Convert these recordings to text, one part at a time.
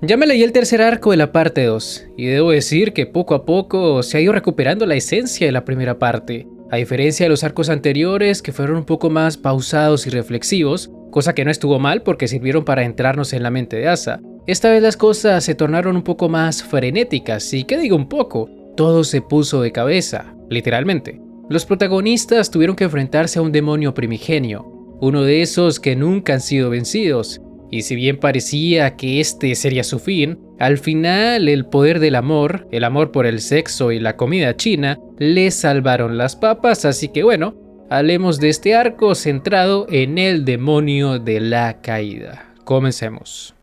Ya me leí el tercer arco de la parte 2, y debo decir que poco a poco se ha ido recuperando la esencia de la primera parte, a diferencia de los arcos anteriores que fueron un poco más pausados y reflexivos, cosa que no estuvo mal porque sirvieron para entrarnos en la mente de Asa. Esta vez las cosas se tornaron un poco más frenéticas, y qué digo un poco, todo se puso de cabeza, literalmente. Los protagonistas tuvieron que enfrentarse a un demonio primigenio, uno de esos que nunca han sido vencidos. Y si bien parecía que este sería su fin, al final el poder del amor, el amor por el sexo y la comida china, le salvaron las papas, así que bueno, hablemos de este arco centrado en el demonio de la caída. Comencemos.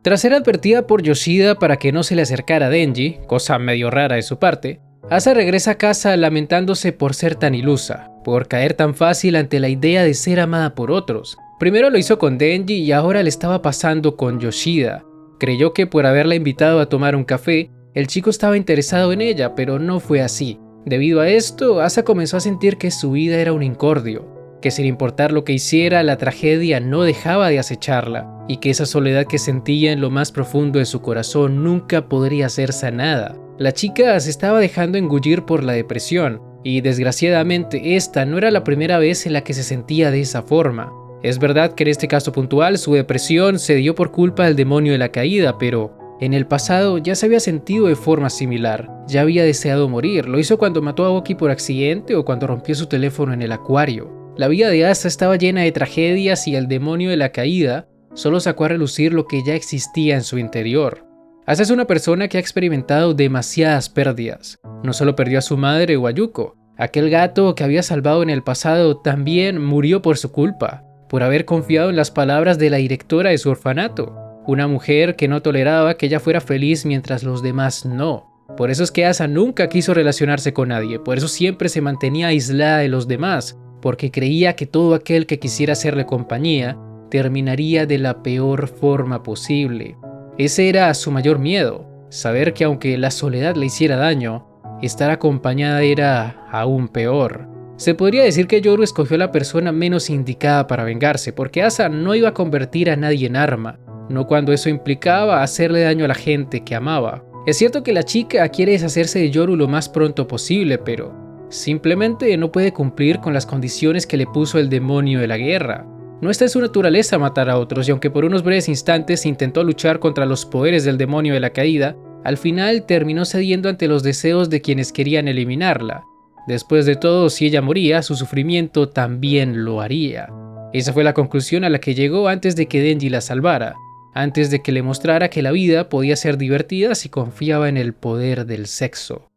Tras ser advertida por Yoshida para que no se le acercara a Denji, cosa medio rara de su parte, Asa regresa a casa lamentándose por ser tan ilusa, por caer tan fácil ante la idea de ser amada por otros. Primero lo hizo con Denji y ahora le estaba pasando con Yoshida. Creyó que por haberla invitado a tomar un café, el chico estaba interesado en ella, pero no fue así. Debido a esto, Asa comenzó a sentir que su vida era un incordio, que sin importar lo que hiciera, la tragedia no dejaba de acecharla, y que esa soledad que sentía en lo más profundo de su corazón nunca podría ser sanada. La chica se estaba dejando engullir por la depresión, y desgraciadamente esta no era la primera vez en la que se sentía de esa forma. Es verdad que en este caso puntual su depresión se dio por culpa del demonio de la caída, pero en el pasado ya se había sentido de forma similar, ya había deseado morir, lo hizo cuando mató a Oki por accidente o cuando rompió su teléfono en el acuario. La vida de Asa estaba llena de tragedias y el demonio de la caída solo sacó a relucir lo que ya existía en su interior. Asa es una persona que ha experimentado demasiadas pérdidas, no solo perdió a su madre Wayuko, aquel gato que había salvado en el pasado también murió por su culpa, por haber confiado en las palabras de la directora de su orfanato, una mujer que no toleraba que ella fuera feliz mientras los demás no. Por eso es que Asa nunca quiso relacionarse con nadie, por eso siempre se mantenía aislada de los demás, porque creía que todo aquel que quisiera hacerle compañía terminaría de la peor forma posible. Ese era su mayor miedo, saber que aunque la soledad le hiciera daño, estar acompañada era aún peor. Se podría decir que Yoru escogió a la persona menos indicada para vengarse, porque Asa no iba a convertir a nadie en arma, no cuando eso implicaba hacerle daño a la gente que amaba. Es cierto que la chica quiere deshacerse de Yoru lo más pronto posible, pero simplemente no puede cumplir con las condiciones que le puso el demonio de la guerra. No está en su naturaleza matar a otros, y aunque por unos breves instantes intentó luchar contra los poderes del demonio de la caída, al final terminó cediendo ante los deseos de quienes querían eliminarla. Después de todo, si ella moría, su sufrimiento también lo haría. Esa fue la conclusión a la que llegó antes de que Denji la salvara, antes de que le mostrara que la vida podía ser divertida si confiaba en el poder del sexo.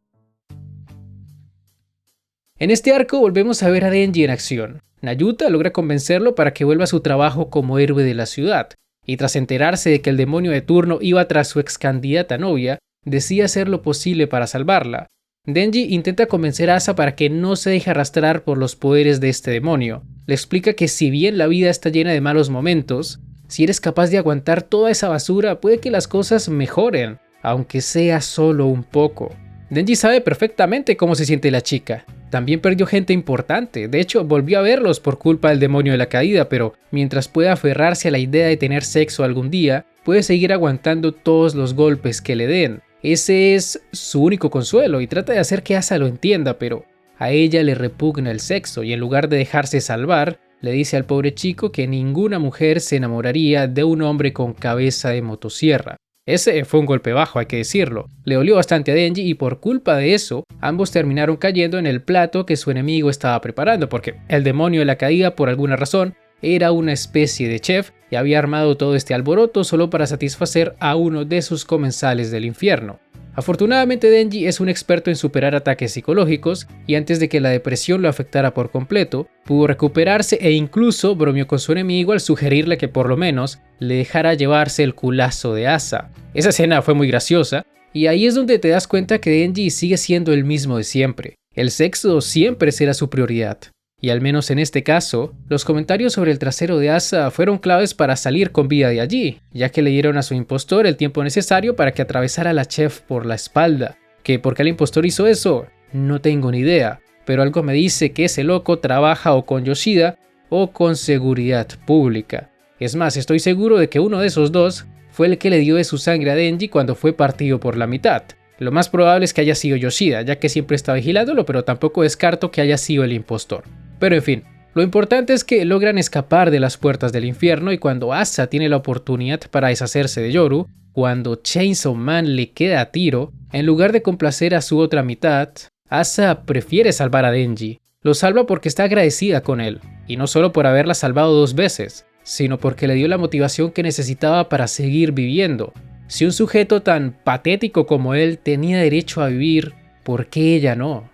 En este arco volvemos a ver a Denji en acción. Nayuta logra convencerlo para que vuelva a su trabajo como héroe de la ciudad, y tras enterarse de que el demonio de turno iba tras su ex candidata novia, decide hacer lo posible para salvarla. Denji intenta convencer a Asa para que no se deje arrastrar por los poderes de este demonio. Le explica que si bien la vida está llena de malos momentos, si eres capaz de aguantar toda esa basura, puede que las cosas mejoren, aunque sea solo un poco. Denji sabe perfectamente cómo se siente la chica. También perdió gente importante, de hecho volvió a verlos por culpa del demonio de la caída, pero mientras pueda aferrarse a la idea de tener sexo algún día, puede seguir aguantando todos los golpes que le den. Ese es su único consuelo y trata de hacer que Asa lo entienda, pero a ella le repugna el sexo y en lugar de dejarse salvar, le dice al pobre chico que ninguna mujer se enamoraría de un hombre con cabeza de motosierra. Ese fue un golpe bajo, hay que decirlo. Le dolió bastante a Denji y por culpa de eso, ambos terminaron cayendo en el plato que su enemigo estaba preparando, porque el demonio de la caída, por alguna razón, era una especie de chef y había armado todo este alboroto solo para satisfacer a uno de sus comensales del infierno. Afortunadamente Denji es un experto en superar ataques psicológicos y antes de que la depresión lo afectara por completo, pudo recuperarse e incluso bromeó con su enemigo al sugerirle que por lo menos le dejara llevarse el culazo de Asa. Esa escena fue muy graciosa y ahí es donde te das cuenta que Denji sigue siendo el mismo de siempre. El sexo siempre será su prioridad. Y al menos en este caso, los comentarios sobre el trasero de Asa fueron claves para salir con vida de allí, ya que le dieron a su impostor el tiempo necesario para que atravesara a la chef por la espalda. ¿Que por qué el impostor hizo eso? No tengo ni idea, pero algo me dice que ese loco trabaja o con Yoshida o con seguridad pública. Es más, estoy seguro de que uno de esos dos fue el que le dio de su sangre a Denji cuando fue partido por la mitad. Lo más probable es que haya sido Yoshida, ya que siempre está vigilándolo, pero tampoco descarto que haya sido el impostor. Pero en fin, lo importante es que logran escapar de las puertas del infierno y cuando Asa tiene la oportunidad para deshacerse de Yoru, cuando Chainsaw Man le queda a tiro, en lugar de complacer a su otra mitad, Asa prefiere salvar a Denji. Lo salva porque está agradecida con él, y no solo por haberla salvado 2 veces, sino porque le dio la motivación que necesitaba para seguir viviendo. Si un sujeto tan patético como él tenía derecho a vivir, ¿por qué ella no?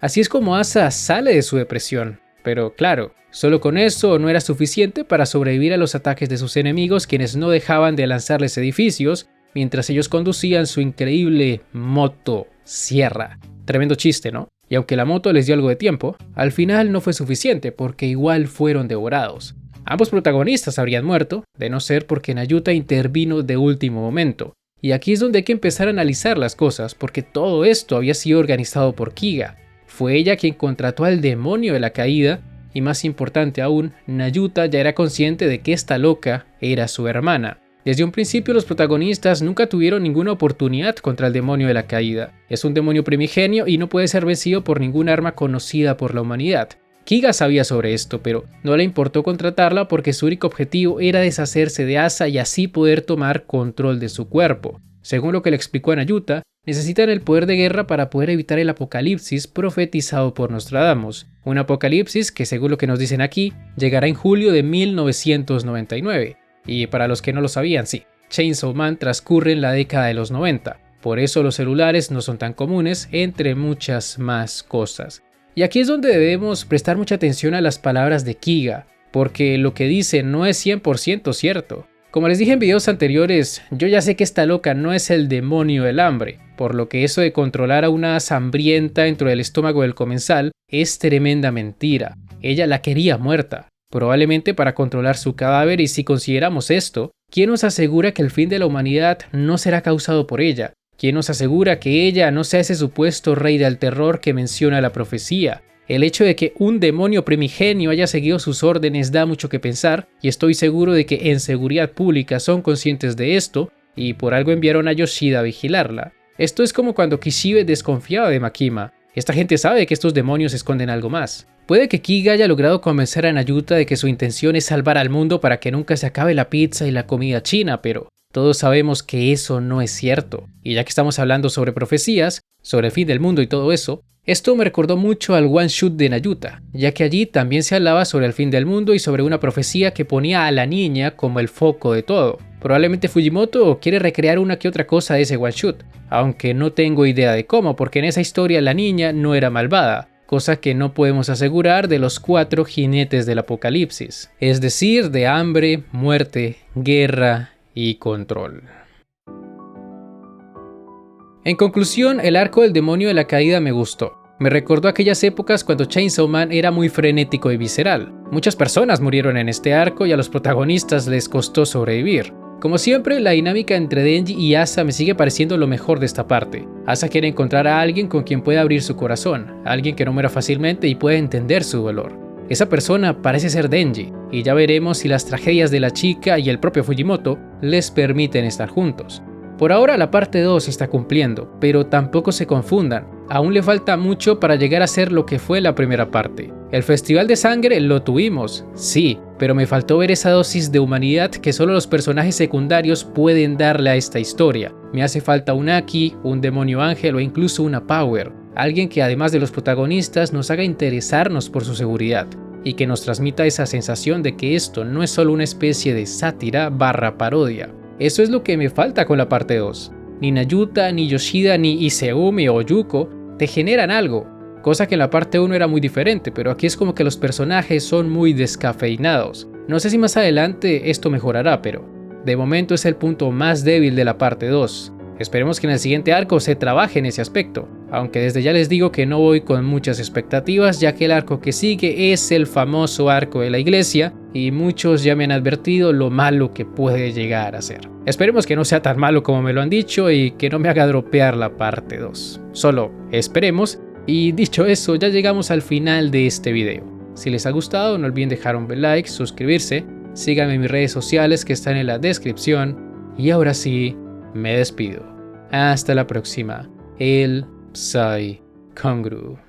Así es como Asa sale de su depresión, pero claro, solo con eso no era suficiente para sobrevivir a los ataques de sus enemigos, quienes no dejaban de lanzarles edificios mientras ellos conducían su increíble motosierra. Tremendo chiste, ¿no? Y aunque la moto les dio algo de tiempo, al final no fue suficiente porque igual fueron devorados. Ambos protagonistas habrían muerto, de no ser porque Nayuta intervino de último momento. Y aquí es donde hay que empezar a analizar las cosas, porque todo esto había sido organizado por Kiga. Fue ella quien contrató al demonio de la caída, y más importante aún, Nayuta ya era consciente de que esta loca era su hermana. Desde un principio los protagonistas nunca tuvieron ninguna oportunidad contra el demonio de la caída. Es un demonio primigenio y no puede ser vencido por ningún arma conocida por la humanidad. Kiga sabía sobre esto, pero no le importó contratarla porque su único objetivo era deshacerse de Asa y así poder tomar control de su cuerpo. Según lo que le explicó a Nayuta, necesitan el poder de guerra para poder evitar el apocalipsis profetizado por Nostradamus. Un apocalipsis que, según lo que nos dicen aquí, llegará en julio de 1999. Y para los que no lo sabían, sí, Chainsaw Man transcurre en la década de los 90. Por eso los celulares no son tan comunes, entre muchas más cosas. Y aquí es donde debemos prestar mucha atención a las palabras de Kiga, porque lo que dice no es 100% cierto. Como les dije en videos anteriores, yo ya sé que esta loca no es el demonio del hambre, por lo que eso de controlar a una asa hambrienta dentro del estómago del comensal es tremenda mentira. Ella la quería muerta, probablemente para controlar su cadáver, y si consideramos esto, ¿quién nos asegura que el fin de la humanidad no será causado por ella? ¿Quién nos asegura que ella no sea ese supuesto rey del terror que menciona la profecía? El hecho de que un demonio primigenio haya seguido sus órdenes da mucho que pensar, y estoy seguro de que en seguridad pública son conscientes de esto, y por algo enviaron a Yoshida a vigilarla. Esto es como cuando Kishibe desconfiaba de Makima. Esta gente sabe que estos demonios esconden algo más. Puede que Kiga haya logrado convencer a Nayuta de que su intención es salvar al mundo para que nunca se acabe la pizza y la comida china, pero todos sabemos que eso no es cierto. Y ya que estamos hablando sobre profecías, sobre el fin del mundo y todo eso, esto me recordó mucho al one shot de Nayuta, ya que allí también se hablaba sobre el fin del mundo y sobre una profecía que ponía a la niña como el foco de todo. Probablemente Fujimoto quiere recrear una que otra cosa de ese one shot, aunque no tengo idea de cómo, porque en esa historia la niña no era malvada, cosa que no podemos asegurar de los 4 jinetes del apocalipsis, es decir, de hambre, muerte, guerra y control. En conclusión, el arco del demonio de la caída me gustó. Me recordó aquellas épocas cuando Chainsaw Man era muy frenético y visceral. Muchas personas murieron en este arco y a los protagonistas les costó sobrevivir. Como siempre, la dinámica entre Denji y Asa me sigue pareciendo lo mejor de esta parte. Asa quiere encontrar a alguien con quien pueda abrir su corazón, alguien que no muera fácilmente y pueda entender su dolor. Esa persona parece ser Denji, y ya veremos si las tragedias de la chica y el propio Fujimoto les permiten estar juntos. Por ahora la parte 2 se está cumpliendo, pero tampoco se confundan, aún le falta mucho para llegar a ser lo que fue la primera parte. El festival de sangre lo tuvimos, sí, pero me faltó ver esa dosis de humanidad que solo los personajes secundarios pueden darle a esta historia. Me hace falta un Aki, un demonio ángel o incluso una Power, alguien que además de los protagonistas nos haga interesarnos por su seguridad y que nos transmita esa sensación de que esto no es solo una especie de sátira / parodia. Eso es lo que me falta con la parte 2. Ni Nayuta, ni Yoshida, ni Izumi o Yuko te generan algo, cosa que en la parte 1 era muy diferente, pero aquí es como que los personajes son muy descafeinados. No sé si más adelante esto mejorará, pero de momento es el punto más débil de la parte 2. Esperemos que en el siguiente arco se trabaje en ese aspecto, aunque desde ya les digo que no voy con muchas expectativas, ya que el arco que sigue es el famoso arco de la iglesia, y muchos ya me han advertido lo malo que puede llegar a ser. Esperemos que no sea tan malo como me lo han dicho y que no me haga dropear la parte 2. Solo esperemos, y dicho eso, ya llegamos al final de este video. Si les ha gustado, no olviden dejar un like, suscribirse, Síganme en mis redes sociales que están en la descripción. Y ahora sí, me despido. Hasta la próxima. El Psy Congru.